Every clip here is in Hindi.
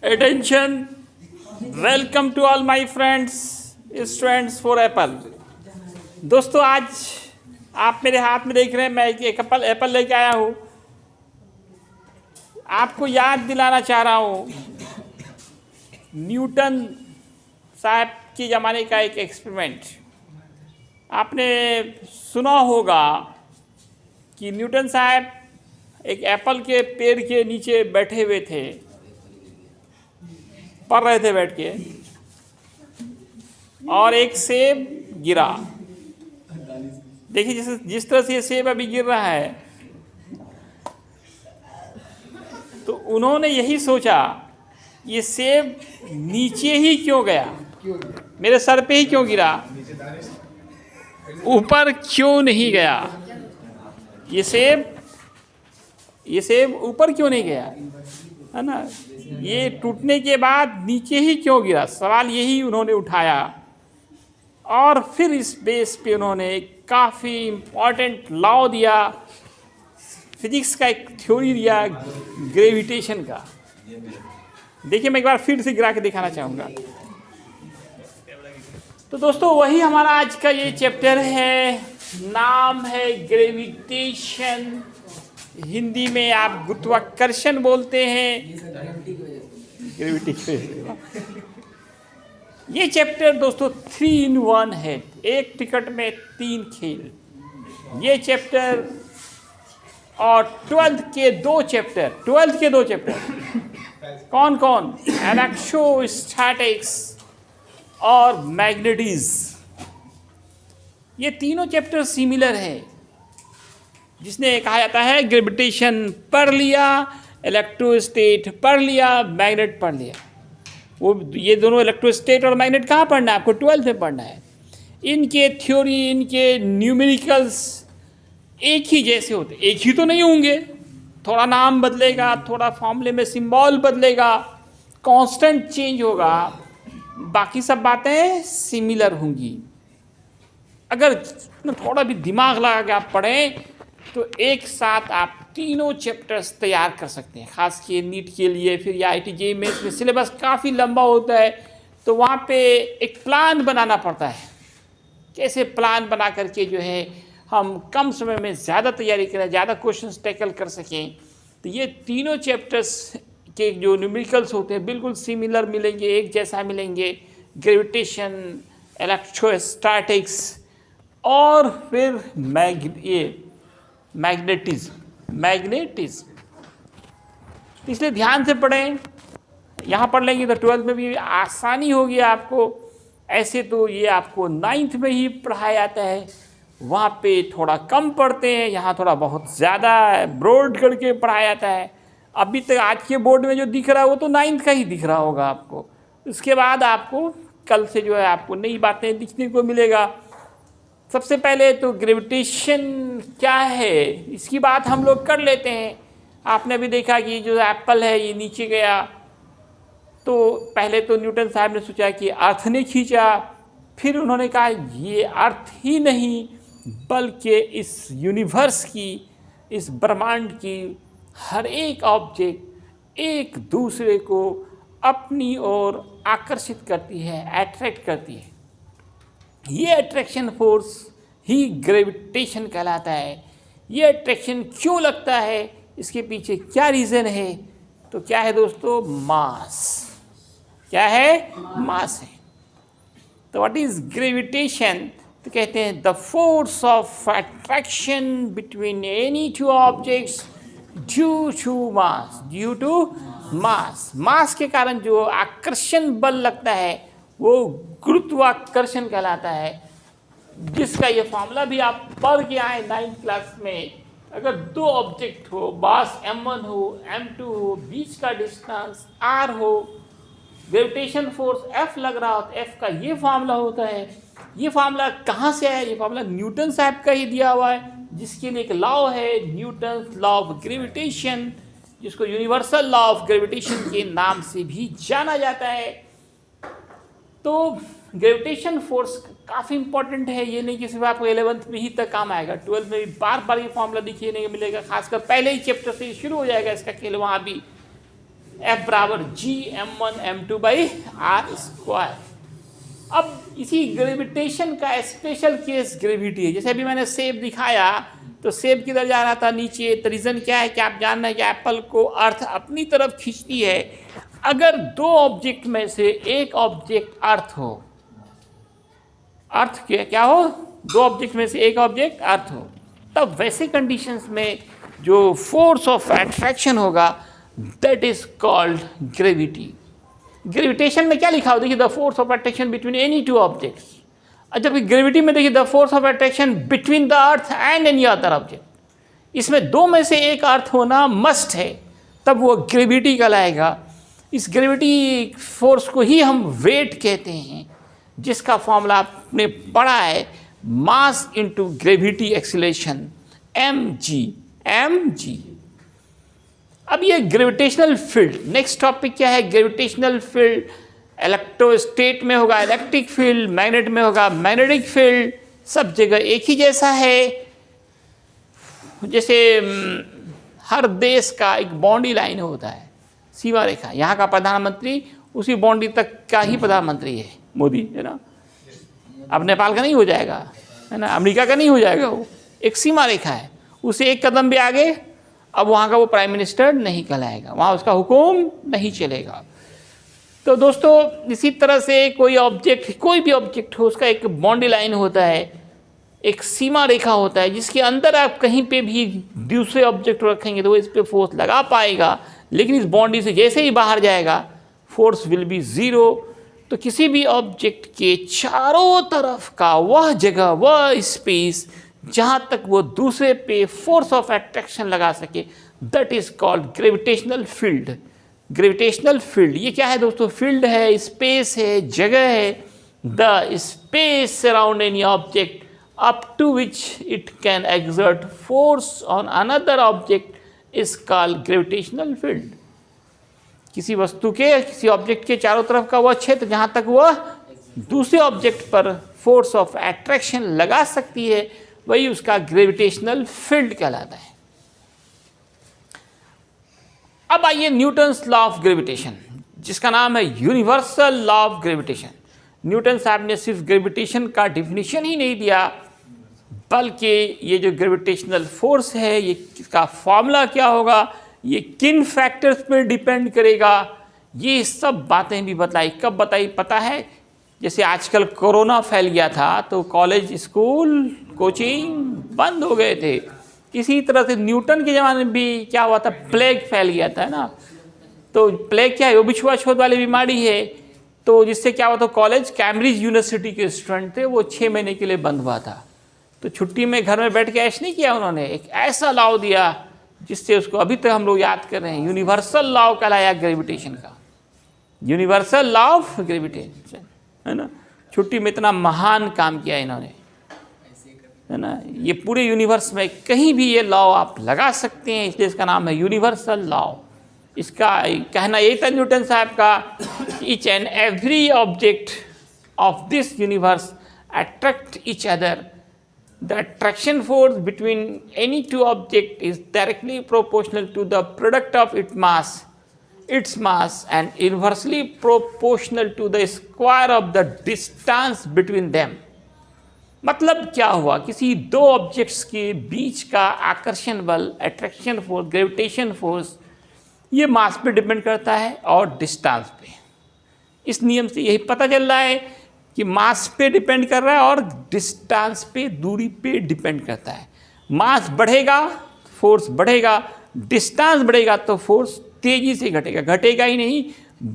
Attention, welcome to all my friends, students for Apple। दोस्तों आज आप मेरे हाथ में देख रहे हैं, मैं एक एप्पल लेके आया हूँ। आपको याद दिलाना चाह रहा हूँ न्यूटन साहब के ज़माने का एक एक्सपेरिमेंट। आपने सुना होगा कि न्यूटन साहब एक एप्पल के पेड़ के नीचे बैठे हुए थे, पढ़ रहे थे बैठ के, और एक सेब गिरा। देखिए जिस तरह से ये सेब अभी गिर रहा है, तो उन्होंने यही सोचा ये सेब नीचे ही क्यों गया, मेरे सर पे ही क्यों गिरा, ऊपर क्यों नहीं गया। ये सेब ऊपर क्यों नहीं गया, है ना। ये टूटने के बाद नीचे ही क्यों गिरा, सवाल यही उन्होंने उठाया। और फिर इस बेस पे उन्होंने एक काफ़ी इम्पॉर्टेंट लॉ दिया, फिजिक्स का एक थ्योरी दिया ग्रेविटेशन का। देखिए मैं एक बार फिर से गिरा के दिखाना चाहूँगा। तो दोस्तों वही हमारा आज का ये चैप्टर है, नाम है ग्रेविटेशन। हिंदी में आप गुरुत्वाकर्षण बोलते हैं, ग्रेविटेशन। ये चैप्टर दोस्तों 3 in 1 है, एक टिकट में 3 खेल। ये चैप्टर और 12th के दो चैप्टर कौन कौन, इलेक्ट्रोस्टैटिक्स और मैग्नेटिज्म। ये तीनों चैप्टर सिमिलर है। जिसने कहा जाता है ग्रेविटेशन पढ़ लिया, इलेक्ट्रोस्टेट पढ़ लिया, मैग्नेट पढ़ लिया। वो ये दोनों इलेक्ट्रोस्टेट और मैग्नेट कहाँ पढ़ना है, आपको 12th में पढ़ना है। इनके थ्योरी, इनके न्यूमेरिकल्स एक ही जैसे होते, एक ही तो नहीं होंगे, थोड़ा नाम बदलेगा, थोड़ा फॉर्मूले में सिंबल बदलेगा, कांस्टेंट चेंज होगा, बाकी सब बातें सिमिलर होंगी। अगर थोड़ा भी दिमाग लगा के आप पढ़ें तो एक साथ आप तीनों चैप्टर्स तैयार कर सकते हैं। खास के नीट के लिए, फिर या IIT JEE में इसमें सिलेबस काफ़ी लंबा होता है, तो वहाँ पे एक प्लान बनाना पड़ता है। कैसे प्लान बना करके जो है हम कम समय में ज़्यादा तैयारी करें, ज़्यादा क्वेश्चंस टैकल कर सकें। तो ये तीनों चैप्टर्स के जो न्यूमेरिकल्स होते हैं बिल्कुल सिमिलर मिलेंगे, एक जैसा मिलेंगे। ग्रेविटेशन, इलेक्ट्रोस्टैटिक्स और फिर मैग्नेटिज्म। इसलिए ध्यान से पढ़ें। यहाँ पढ़ लेंगे तो 12th में भी आसानी होगी आपको। ऐसे तो ये आपको 9th में ही पढ़ाया जाता है, वहाँ पे थोड़ा कम पढ़ते हैं, यहाँ थोड़ा बहुत ज़्यादा ब्रॉड करके पढ़ाया जाता है। अभी तक आज के बोर्ड में जो दिख रहा है वो तो 9th का ही दिख रहा होगा आपको। उसके बाद आपको कल से जो है आपको नई बातें दिखने को मिलेगा। सबसे पहले तो ग्रेविटेशन क्या है इसकी बात हम लोग कर लेते हैं। आपने भी देखा कि जो एप्पल है ये नीचे गया, तो पहले तो न्यूटन साहब ने सोचा कि अर्थ ने खींचा, फिर उन्होंने कहा ये अर्थ ही नहीं बल्कि इस यूनिवर्स की, इस ब्रह्मांड की हर एक ऑब्जेक्ट एक दूसरे को अपनी ओर आकर्षित करती है, अट्रैक्ट करती है। ये अट्रैक्शन फोर्स ही ग्रेविटेशन कहलाता है। ये अट्रैक्शन क्यों लगता है, इसके पीछे क्या रीज़न है, तो क्या है दोस्तों, मास। क्या है, मास है। तो व्हाट इज ग्रेविटेशन, तो कहते हैं the force of attraction between any two objects due to mass. Mass के कारण जो आकर्षण बल लगता है वो गुरुत्वाकर्षण कहलाता है, जिसका ये फॉर्मूला भी आप पढ़ के आए 9th क्लास में। अगर दो ऑब्जेक्ट हो, मास m1 हो, m2 हो, बीच का डिस्टेंस r हो, ग्रेविटेशन फोर्स F लग रहा हो, तो F का ये फार्मूला होता है। ये फार्मूला कहाँ से है, ये फार्मूला न्यूटन साहब का ही दिया हुआ है, जिसके लिए एक लॉ है न्यूटन लॉ ऑफ ग्रेविटेशन, जिसको यूनिवर्सल लॉ ऑफ ग्रेविटेशन के नाम से भी जाना जाता है। तो ग्रेविटेशन फोर्स काफ़ी इंपॉर्टेंट है। ये नहीं कि सिर्फ आपको 11th में ही तक काम आएगा, 12th में भी बार बार ये फॉर्मूला दिखने को मिलेगा। खासकर पहले ही चैप्टर से शुरू हो जाएगा इसका खेल वहाँ भी। F बराबर G m1m2/r²। अब इसी ग्रेविटेशन का स्पेशल केस ग्रेविटी है। जैसे अभी मैंने सेब दिखाया तो सेब किधर जा रहा था, नीचे। तो रीज़न क्या है कि आप जान रहे हैं कि एप्पल को अर्थ अपनी तरफ खींचती है। अगर दो ऑब्जेक्ट में से एक ऑब्जेक्ट अर्थ हो, अर्थ क्या हो, दो ऑब्जेक्ट में से एक ऑब्जेक्ट अर्थ हो, तब वैसे कंडीशंस में जो फोर्स ऑफ अट्रैक्शन होगा that is called gravity. Gravitation में क्या लिखा हो, देखिए the force of attraction between any two objects. जबकि ग्रेविटी में देखिए the force of attraction between the earth and any other object. इसमें दो में से एक अर्थ होना मस्ट है, तब वो ग्रेविटी कहलाएगा। इस ग्रेविटी फोर्स को ही हम वेट कहते हैं, जिसका फॉर्मूला आपने पढ़ा है, mass into gravity acceleration, mg। अब ये ग्रेविटेशनल फील्ड, नेक्स्ट टॉपिक क्या है, ग्रेविटेशनल फील्ड। इलेक्ट्रोस्टेट में होगा इलेक्ट्रिक फील्ड, मैग्नेट में होगा मैग्नेटिक फील्ड, सब जगह एक ही जैसा है। जैसे हर देश का एक बाउंड्री लाइन होता है, सीमा रेखा। यहाँ का प्रधानमंत्री उसी बाउंड्री तक का ही प्रधानमंत्री है, मोदी, है ना। अब नेपाल का नहीं हो जाएगा, है ना, अमेरिका का नहीं हो जाएगा, वो एक सीमा रेखा है। उसे एक कदम भी आगे अब वहाँ का वो प्राइम मिनिस्टर नहीं कहलाएगा, वहाँ उसका हुक्म नहीं चलेगा। तो दोस्तों इसी तरह से कोई ऑब्जेक्ट, कोई भी ऑब्जेक्ट हो, उसका एक बाउंड्री लाइन होता है, एक सीमा रेखा होता है, जिसके अंदर आप कहीं पे भी दूसरे ऑब्जेक्ट रखेंगे तो वो इस पर फोर्स लगा पाएगा, लेकिन इस बाउंड्री से जैसे ही बाहर जाएगा फोर्स विल बी ज़ीरो। तो किसी भी ऑब्जेक्ट के चारों तरफ का वह जगह, वह स्पेस जहाँ तक वो दूसरे पे फोर्स ऑफ अट्रैक्शन लगा सके, that is called gravitational field. Gravitational field ये क्या है दोस्तों, फील्ड है, स्पेस है, जगह है, the space around any object up to which it can exert force on another object is called gravitational field। किसी वस्तु के, किसी ऑब्जेक्ट के चारों तरफ का वह क्षेत्र जहाँ तक वह दूसरे ऑब्जेक्ट पर फोर्स ऑफ अट्रैक्शन लगा सकती है, वही उसका ग्रेविटेशनल फील्ड कहलाता है। अब आइए न्यूटन्स लॉ ऑफ ग्रेविटेशन, जिसका नाम है universal law of gravitation. Newton साहब ने सिर्फ ग्रेविटेशन का डिफिनीशन ही नहीं दिया, बल्कि ये जो ग्रेविटेशनल फोर्स है, ये इसका फॉर्मूला क्या होगा, ये किन फैक्टर्स पर डिपेंड करेगा, ये सब बातें भी बताई। कब बताई पता है, जैसे आजकल कोरोना फैल गया था तो कॉलेज, स्कूल, कोचिंग बंद हो गए थे। इसी तरह से न्यूटन के ज़माने में भी क्या हुआ था, प्लेग फैल गया था ना। तो प्लेग क्या है, वो छुआछूत वाली बीमारी है। तो जिससे क्या हुआ था, कॉलेज, कैम्ब्रिज यूनिवर्सिटी के स्टूडेंट थे, वो 6 महीने के लिए बंद हुआ था। तो छुट्टी में घर में बैठ के ऐश नहीं किया उन्होंने, एक ऐसा लॉ दिया जिससे उसको अभी तक हम लोग याद कर रहे हैं। यूनिवर्सल लॉ कहलाया ग्रेविटेशन का, यूनिवर्सल लॉ ऑफ ग्रेविटेशन, है ना। छुट्टी में इतना महान काम किया इन्होंने, है ना। ये पूरे यूनिवर्स में कहीं भी ये लॉ आप लगा सकते हैं, इसलिए इसका नाम है यूनिवर्सल लॉ। इसका कहना यही था न्यूटन साहब का, each and every object of this universe attract each other. The attraction force between any two objects is directly proportional to the product of its mass and inversely proportional to the square of the distance between them। मतलब क्या हुआ, किसी दो ऑब्जेक्ट्स के बीच का आकर्षण बल, अट्रैक्शन फोर्स, ग्रेविटेशन फोर्स, ये मास पे डिपेंड करता है और डिस्टेंस पे। इस नियम से यही पता चल रहा है कि मास पे डिपेंड कर रहा है और डिस्टेंस पे, दूरी पे डिपेंड करता है। मास बढ़ेगा फोर्स बढ़ेगा, डिस्टेंस बढ़ेगा तो फोर्स तेजी से घटेगा, घटेगा ही नहीं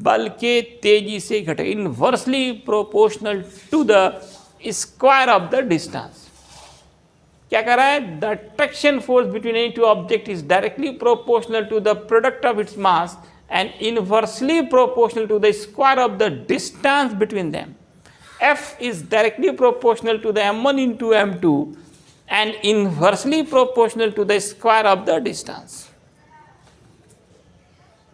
बल्कि तेजी से घटेगा, inversely proportional to the square of the distance. क्या कर रहा है, the attraction force between any two object is directly proportional to the product of its mass and inversely proportional to the square of the distance between them. F is directly proportional to the m1 into m2 and inversely proportional to the square of the distance।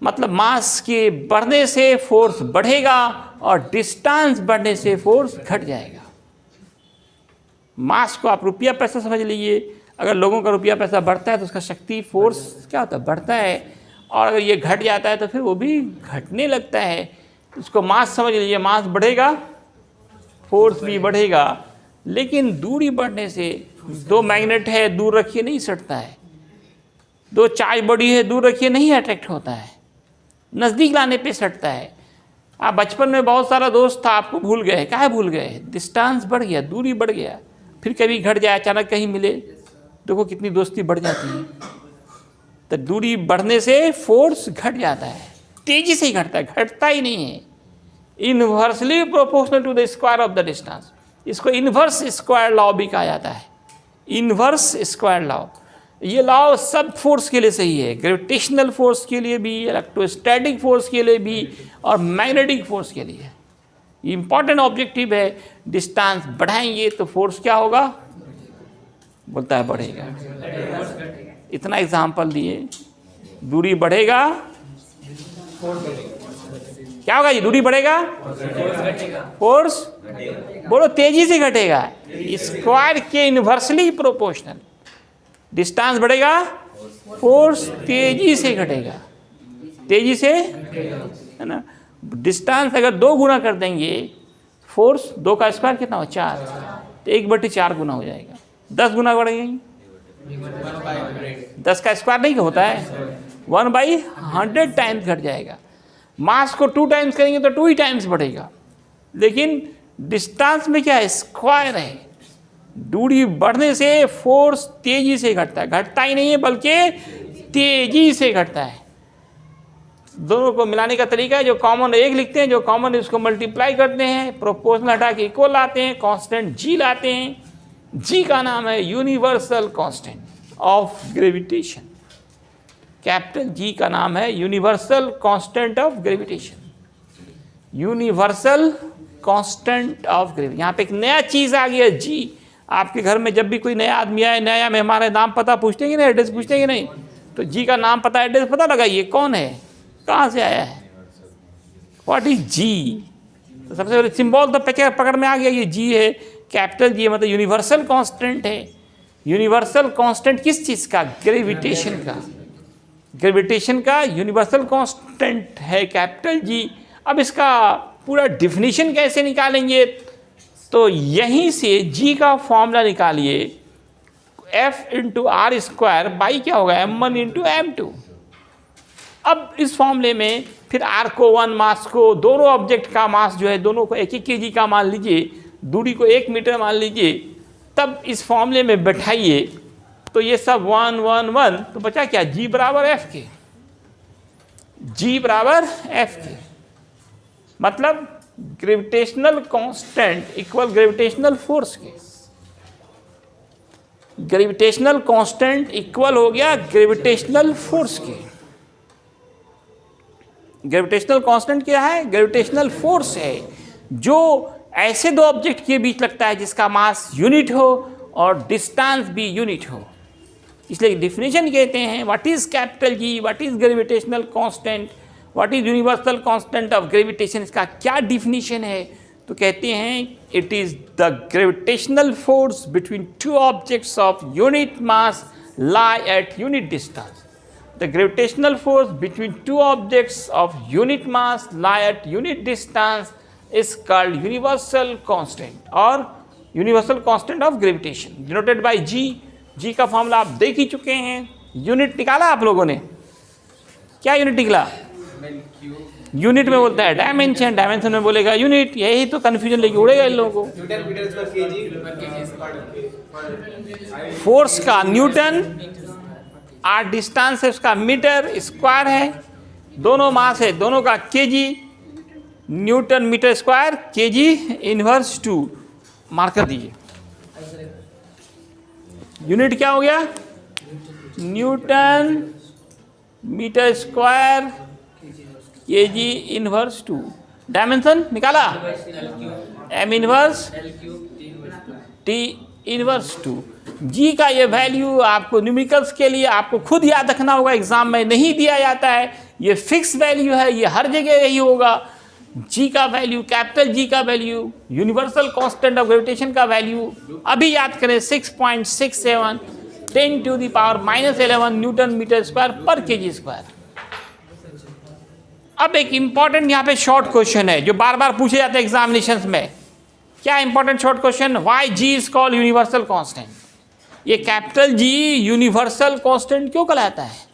मतलब मास के बढ़ने से फोर्स बढ़ेगा और डिस्टेंस बढ़ने से फोर्स घट जाएगा। मास को आप रुपया पैसा समझ लीजिए, अगर लोगों का रुपया पैसा बढ़ता है तो उसका शक्ति, फोर्स क्या होता है, बढ़ता है। और अगर ये घट जाता है तो फिर वो भी घटने लगता है। इसको मास समझ लीजिए, मास बढ़ेगा फोर्स भी बढ़ेगा, लेकिन दूरी बढ़ने से, दो मैग्नेट है दूर रखिए नहीं सटता है, दो चार्ज बॉडी है दूर रखिए नहीं अट्रैक्ट होता है, नज़दीक लाने पे सटता है। आप बचपन में बहुत सारा दोस्त था, आपको भूल गए, काहे भूल गए? डिस्टेंस बढ़ गया, दूरी बढ़ गया, फिर कभी घट जाए, अचानक कहीं मिले, देखो कितनी दोस्ती बढ़ जाती है। तो दूरी बढ़ने से फोर्स घट जाता है, तेजी से ही घटता है, घटता ही नहीं है। Inversely proportional to the square of the distance, इसको इनवर्स स्क्वायर लॉ भी कहा जाता है। इनवर्स स्क्वायर लॉ, ये लॉ सब फोर्स के लिए सही है, ग्रेविटेशनल फोर्स के लिए भी, इलेक्ट्रोस्टैटिक फोर्स के लिए भी, और मैग्नेटिक फोर्स के लिए। इंपॉर्टेंट ऑब्जेक्टिव है, डिस्टेंस बढ़ाएंगे तो फोर्स क्या होगा? बोलता है बढ़ेगा। इतना एग्जाम्पल दिए, दूरी बढ़ेगा क्या होगा? ये दूरी बढ़ेगा, फोर्स बोलो तेजी से घटेगा, स्क्वायर के इनवर्सली प्रोपोर्शनल। डिस्टेंस बढ़ेगा, फोर्स तेजी से घटेगा, तेजी से, है ना। डिस्टेंस अगर 2 गुना कर देंगे, फोर्स 2 का स्क्वायर कितना हो? 4, तो 1/4 गुना हो जाएगा। 10 गुना बढ़ेंगे, 10 का स्क्वायर नहीं होता है, 1/100 टाइम्स घट जाएगा। मास को 2 टाइम्स करेंगे तो 2 ही टाइम्स बढ़ेगा, लेकिन डिस्टेंस में क्या है? स्क्वायर है। दूरी बढ़ने से फोर्स तेजी से घटता है, घटता ही नहीं है बल्कि तेजी से घटता है। दोनों को मिलाने का तरीका है, जो कॉमन 1 लिखते हैं, जो कॉमन उसको मल्टीप्लाई करते हैं, प्रोपोर्शनल हटा के इक्वल लाते हैं, कांस्टेंट जी लाते हैं। जी का नाम है universal constant of gravitation. Capital G का नाम है universal constant of gravitation. Universal constant of gravitation. यहाँ पे एक नया चीज़ आ गया जी। आपके घर में जब भी कोई नया आदमी आए, नया मेहमान है, नाम पता पूछते कि नहीं, एड्रेस पूछते कि नहीं? तो जी का नाम पता एड्रेस पता लगाइए, कौन है, कहाँ से आया है, व्हाट इज जी। तो सबसे पहले सिंबल तो पकड़ में आ गया, ये जी है, कैपिटल जी मतलब यूनिवर्सल कांस्टेंट है। यूनिवर्सल कांस्टेंट किस चीज़ का? ग्रेविटेशन का। ग्रेविटेशन का यूनिवर्सल कांस्टेंट है कैपिटल जी। अब इसका पूरा डिफिनीशन कैसे निकालेंगे? तो यहीं से जी का फॉर्मूला निकालिए, F × r² बाई क्या होगा? m1 × m2। अब इस फॉर्मूले में फिर r को 1 मास को, दोनों ऑब्जेक्ट का मास जो है दोनों को 1 kg का मान लीजिए, दूरी को 1 मीटर मान लीजिए, तब इस फॉर्मूले में बैठाइए तो ये सब 1 1 1, तो बचा क्या? G = F के। G = F के मतलब gravitational constant equal gravitational force के। ग्रेविटेशनल कांस्टेंट इक्वल हो गया ग्रेविटेशनल फोर्स के। ग्रेविटेशनल कांस्टेंट क्या है? ग्रेविटेशनल फोर्स है, जो ऐसे 2 ऑब्जेक्ट के बीच लगता है जिसका मास यूनिट हो और डिस्टेंस भी यूनिट हो। इसलिए डिफिनेशन कहते हैं, what is capital G, what is gravitational constant, what is universal constant of gravitation. इसका क्या डिफिनीशन है? तो कहते हैं it is the gravitational force between 2 objects of unit mass lie at unit distance. The gravitational force between 2 objects of unit mass lie at unit distance is called universal constant और universal constant of gravitation denoted by G. G का फॉर्मूला आप देख ही चुके हैं। यूनिट निकाला आप लोगों ने? क्या यूनिट निकला? यूनिट में बोलता है डायमेंशन, डायमेंशन में बोलेगा यूनिट। यही तो कन्फ्यूजन लेके उड़ेगा इन लोगों को। फोर्स का न्यूटन, आर डिस्टेंस है उसका मीटर स्क्वायर है, दोनों मास है दोनों का kg, newton metre square kg inverse 2 mark कर दीजिए। यूनिट क्या हो गया? Newton metre square kg inverse 2। Dimension निकाला? m inverse t inverse 2। G का ये वैल्यू आपको न्यूमेरिकल्स के लिए आपको खुद याद रखना होगा, एग्जाम में नहीं दिया जाता है। ये फिक्स वैल्यू है, ये हर जगह यही होगा। जी का वैल्यू, कैपिटल जी का value, universal constant of gravitation का वैल्यू अभी याद करें 6.67 10⁻⁻11 न्यूटन मीटर स्क्वायर पर केजी स्क्वायर। अब एक इंपॉर्टेंट यहाँ पे शॉर्ट क्वेश्चन है जो बार बार पूछे जाते हैं एग्जामिनेशंस में। क्या important short question? Why G is called universal constant? ये कैपिटल जी यूनिवर्सल कांस्टेंट क्यों कहलाता है?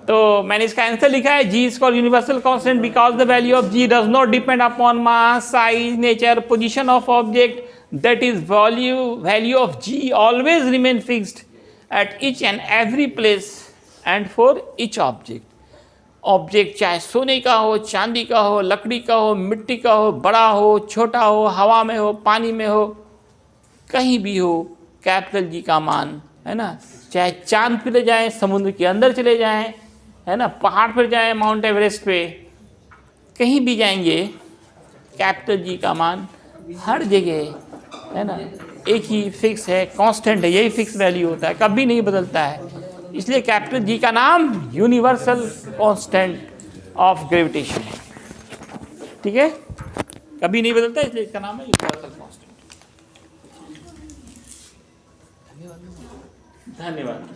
तो मैंने इसका आंसर लिखा है, G is called universal constant because the value of G does not depend upon mass, size, nature, position of object, that is value of G always remain fixed at each and every place and for each object. Object चाहे सोने का हो, चांदी का हो, लकड़ी का हो, मिट्टी का हो, बड़ा हो, छोटा हो, हवा में हो, पानी में हो, कहीं भी हो, कैपिटल जी का मान, है ना, चाहे चांद पे ले जाएं, समुद्र के अंदर चले जाएं, है ना, पहाड़ पर जाएं, माउंट एवरेस्ट पे, कहीं भी जाएंगे, कैपिटल जी का मान हर जगह, है ना, एक ही फिक्स है, कांस्टेंट है, यही फिक्स वैल्यू होता है, कभी नहीं बदलता है। इसलिए कैपिटल जी का नाम यूनिवर्सल कांस्टेंट ऑफ ग्रेविटेशन है। ठीक है, कभी नहीं बदलता, इसलिए इसका नाम है यूनिवर्सल कांस्टेंट। धन्यवाद।